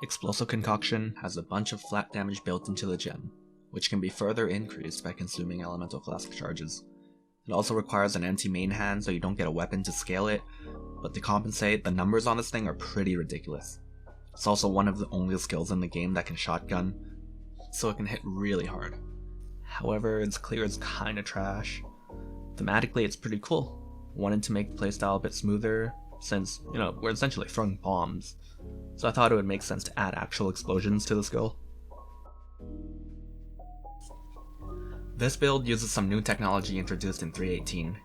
Explosive Concoction has a bunch of flat damage built into the gem, which can be further increased by consuming elemental flask charges. It also requires an empty main hand so you don't get a weapon to scale it, but to compensate, the numbers on this thing are pretty ridiculous. It's also one of the only skills in the game that can shotgun, so it can hit really hard. However, its clear is kinda trash. Thematically, it's pretty cool. Wanted to make the playstyle a bit smoother, since, we're essentially throwing bombs, so I thought it would make sense to add actual explosions to the skill. This build uses some new technology introduced in 3.18.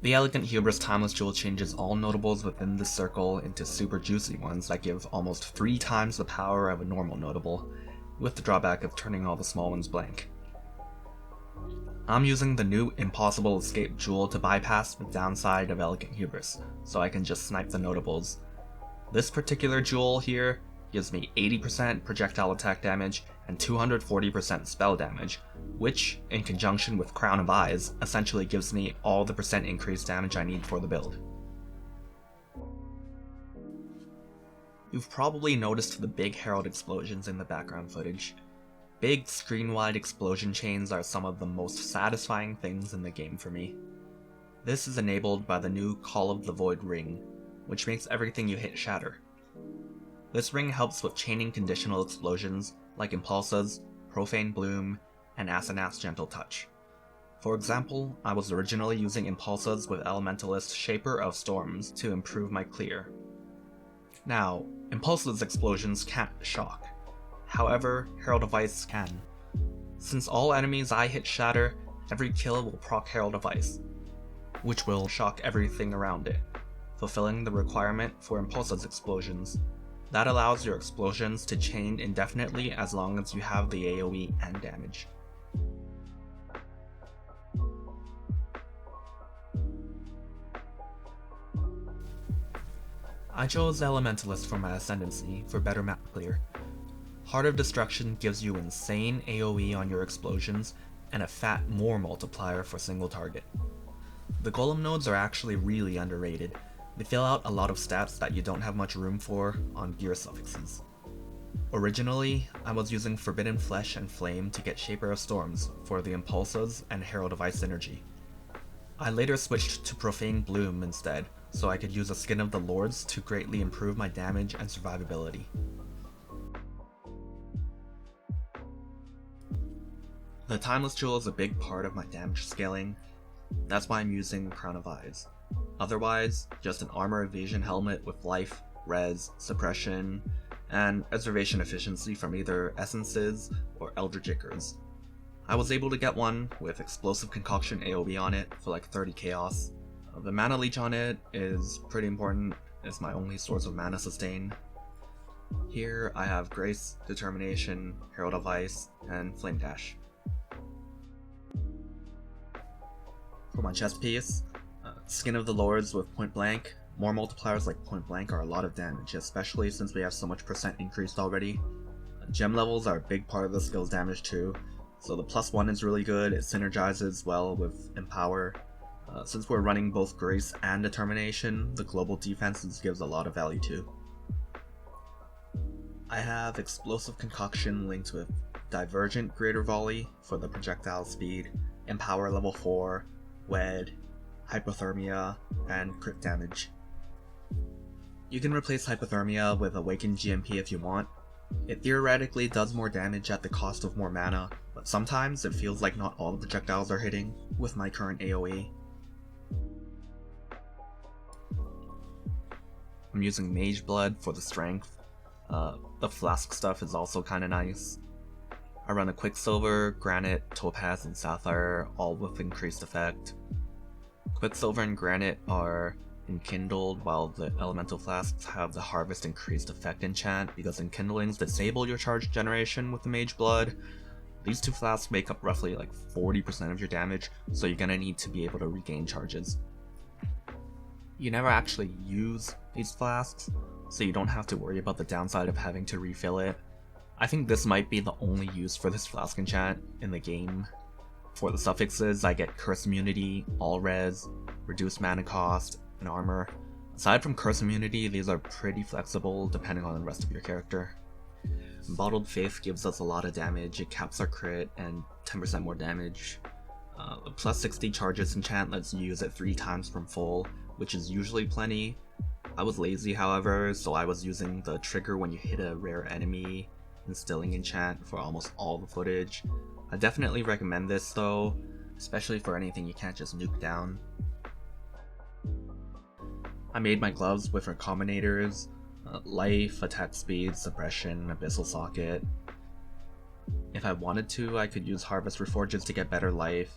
The Elegant Hubris Timeless Jewel changes all notables within this circle into super juicy ones that give almost 3 times the power of a normal notable, with the drawback of turning all the small ones blank. I'm using the new Impossible Escape Jewel to bypass the downside of Elegant Hubris, so I can just snipe the notables. This particular jewel here gives me 80% projectile attack damage and 240% spell damage, which, in conjunction with Crown of Eyes, essentially gives me all the percent increased damage I need for the build. You've probably noticed the big herald explosions in the background footage. Big screen-wide explosion chains are some of the most satisfying things in the game for me. This is enabled by the new Call of the Void ring, which makes everything you hit shatter. This ring helps with chaining conditional explosions like Impulsas, Profane Bloom, and Asenath's Gentle Touch. For example, I was originally using Impulsas with Elementalist Shaper of Storms to improve my clear. Now, Impulsa's explosions can't shock. However, Herald of Ice can. Since all enemies I hit shatter, every kill will proc Herald of Ice, which will shock everything around it, fulfilling the requirement for Impulsa's explosions. That allows your explosions to chain indefinitely as long as you have the AoE and damage. I chose Elementalist for my Ascendency for better map clear. Heart of Destruction gives you insane AoE on your explosions and a fat more multiplier for single target. The golem nodes are actually really underrated. They fill out a lot of stats that you don't have much room for on gear suffixes. Originally, I was using Forbidden Flesh and Flame to get Shaper of Storms for the Impulsas and Herald of Ice synergy. I later switched to Profane Bloom instead, so I could use a Skin of the Lords to greatly improve my damage and survivability. The Timeless Jewel is a big part of my damage scaling, that's why I'm using Crown of Eyes. Otherwise, just an armor evasion helmet with life, res, suppression, and preservation efficiency from either essences or eldritch ichors. I was able to get one with Explosive Concoction AoE on it for like 30 chaos. The mana leech on it is pretty important, it's my only source of mana sustain. Here I have Grace, Determination, Herald of Ice, and Flame Dash. For my chest piece, Skin of the Lords with Point Blank. More multipliers like Point Blank are a lot of damage, especially since we have so much percent increased already. Gem levels are a big part of the skill's damage too, so the +1 is really good, it synergizes well with Empower. Since we're running both Grace and Determination, the global defenses gives a lot of value too. I have Explosive Concoction linked with Divergent Greater Volley for the projectile speed, Empower level 4, Wed, Hypothermia, and crit damage. You can replace Hypothermia with Awakened GMP if you want. It theoretically does more damage at the cost of more mana, but sometimes it feels like not all the projectiles are hitting with my current AoE. I'm using Mage Blood for the strength. The flask stuff is also kinda nice. I run a Quicksilver, Granite, Topaz, and Sapphire, all with increased effect. Quicksilver and Granite are enkindled, while the elemental flasks have the Harvest increased effect enchant, because enkindlings disable your charge generation with the Mage Blood. These two flasks make up roughly like 40% of your damage, so you're gonna need to be able to regain charges. You never actually use these flasks, so you don't have to worry about the downside of having to refill it. I think this might be the only use for this flask enchant in the game. For the suffixes, I get Curse Immunity, All Res, Reduced Mana Cost, and Armor. Aside from curse immunity, these are pretty flexible depending on the rest of your character. Bottled Faith gives us a lot of damage, it caps our crit and 10% more damage. Plus 60 charges enchant lets you use it 3 times from full, which is usually plenty. I was lazy however, so I was using the trigger when you hit a rare enemy, instilling enchant for almost all the footage. I definitely recommend this though, especially for anything you can't just nuke down. I made my gloves with recombinators, life, attack speed, suppression, abyssal socket. If I wanted to, I could use harvest reforges to get better life.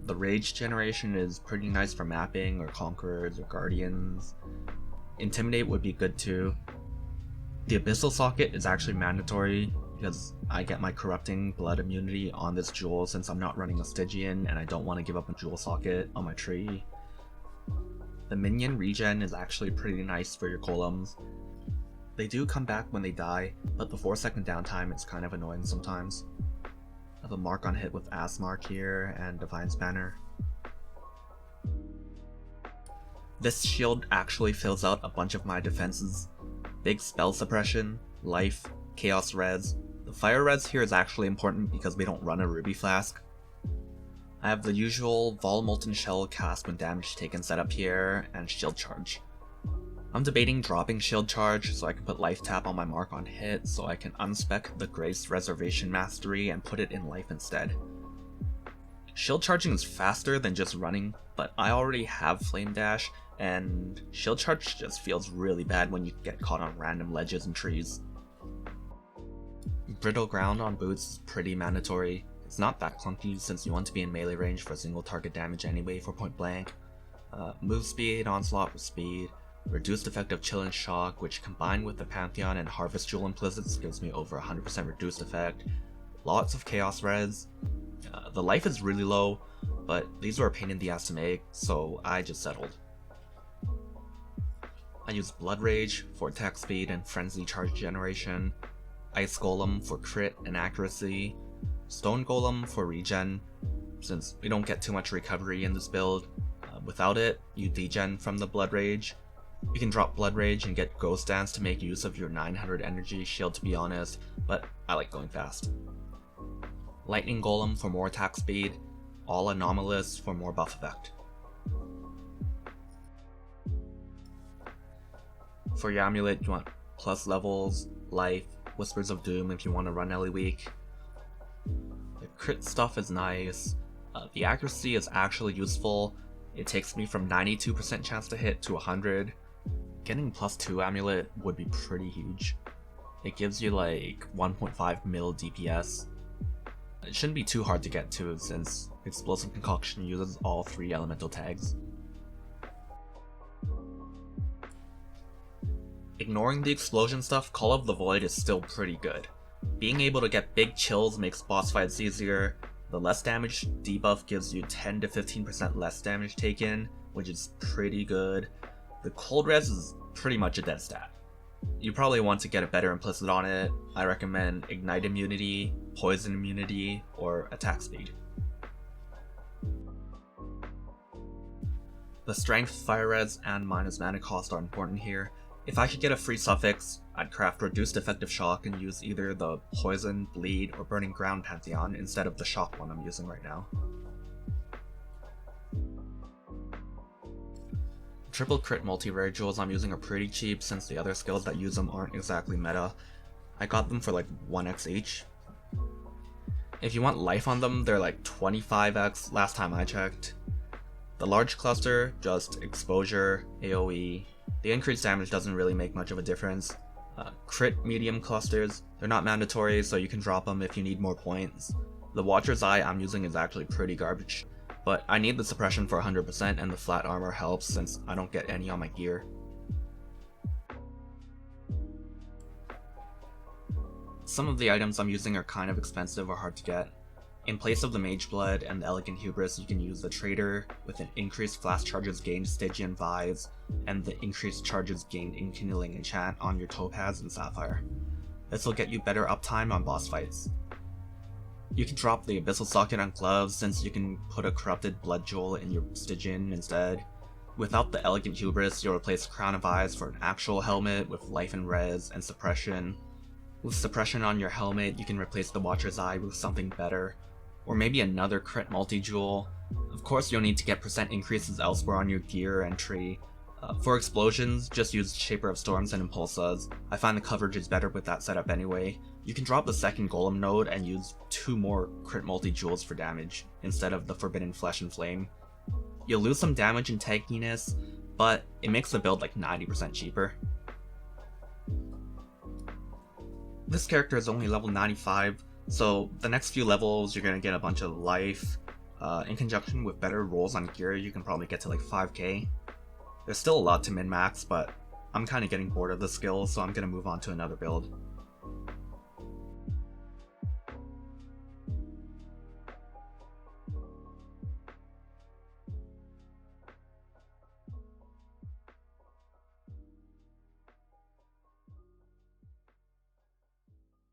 The rage generation is pretty nice for mapping or conquerors or guardians. Intimidate would be good too. The abyssal socket is actually mandatory because I get my corrupting blood immunity on this jewel since I'm not running a Stygian and I don't want to give up a jewel socket on my tree. The minion regen is actually pretty nice for your golems. They do come back when they die, but the 4-second downtime is kind of annoying sometimes. I have a mark on hit with Ass Mark here and Divine's Banner. This shield actually fills out a bunch of my defenses. Big spell suppression, life, chaos res. The fire res here is actually important because we don't run a ruby flask. I have the usual Vol Molten Shell cast when damage taken set up here, and shield charge. I'm debating dropping shield charge so I can put life tap on my mark on hit so I can unspec the Grace Reservation Mastery and put it in life instead. Shield charging is faster than just running, but I already have Flame Dash, and shield charge just feels really bad when you get caught on random ledges and trees. Brittle ground on boots is pretty mandatory. It's not that clunky since you want to be in melee range for single target damage anyway for point blank. Move speed, onslaught for speed, reduced effective chill and shock, which combined with the Pantheon and Harvest Jewel implicits gives me over 100% reduced effect. Lots of chaos res. The life is really low, but these were a pain in the ass to make, so I just settled. I use Blood Rage for attack speed and Frenzy charge generation, Ice Golem for crit and accuracy, Stone Golem for regen, since we don't get too much recovery in this build. Without it, you degen from the Blood Rage. You can drop Blood Rage and get Ghost Dance to make use of your 900 energy shield to be honest, but I like going fast. Lightning Golem for more attack speed, all Anomalous for more buff effect. For your amulet, you want plus levels, life, Whispers of Doom if you want to run Ellie weak. The crit stuff is nice. The accuracy is actually useful. It takes me from 92% chance to hit to 100. Getting +2 amulet would be pretty huge. It gives you like 1.5 mil DPS. It shouldn't be too hard to get to since Explosive Concoction uses all 3 elemental tags. Ignoring the explosion stuff, Call of the Void is still pretty good. Being able to get big chills makes boss fights easier. The less damage debuff gives you 10 to 15% less damage taken, which is pretty good. The cold res is pretty much a dead stat. You probably want to get a better implicit on it. I recommend Ignite Immunity, Poison Immunity, or Attack Speed. The Strength, Fire Res, and minus mana cost are important here. If I could get a free suffix, I'd craft Reduced Effective Shock and use either the Poison, Bleed, or Burning Ground Pantheon instead of the Shock one I'm using right now. Triple crit multi-rare jewels I'm using are pretty cheap since the other skills that use them aren't exactly meta. I got them for like 1x each. If you want life on them, they're like 25x last time I checked. The large cluster, just exposure, AoE. The increased damage doesn't really make much of a difference. Crit medium clusters, they're not mandatory so you can drop them if you need more points. The Watcher's Eye I'm using is actually pretty garbage, but I need the suppression for 100% and the flat armor helps since I don't get any on my gear. Some of the items I'm using are kind of expensive or hard to get. In place of the Mage Blood and the Elegant Hubris, you can use the Trader with an increased flash charges gained Stygian Vise and the increased charges gained Enkindling Enchant on your Topaz and Sapphire. This will get you better uptime on boss fights. You can drop the Abyssal Socket on gloves since you can put a Corrupted Blood Jewel in your Stygian instead. Without the elegant hubris, you'll replace Crown of Eyes for an actual helmet with life and res and suppression. With suppression on your helmet, you can replace the Watcher's Eye with something better, or maybe another crit multi-jewel. Of course, you'll need to get percent increases elsewhere on your gear and tree. For explosions, just use Shaper of Storms and Impulsas. I find the coverage is better with that setup anyway. You can drop the second Golem node and use 2 more crit multi-jewels for damage, instead of the Forbidden Flesh and Flame. You'll lose some damage and tankiness, but it makes the build like 90% cheaper. This character is only level 95, so the next few levels you're gonna get a bunch of life. In conjunction with better rolls on gear, you can probably get to like 5k. There's still a lot to min-max, but I'm kinda getting bored of the skill, so I'm gonna move on to another build.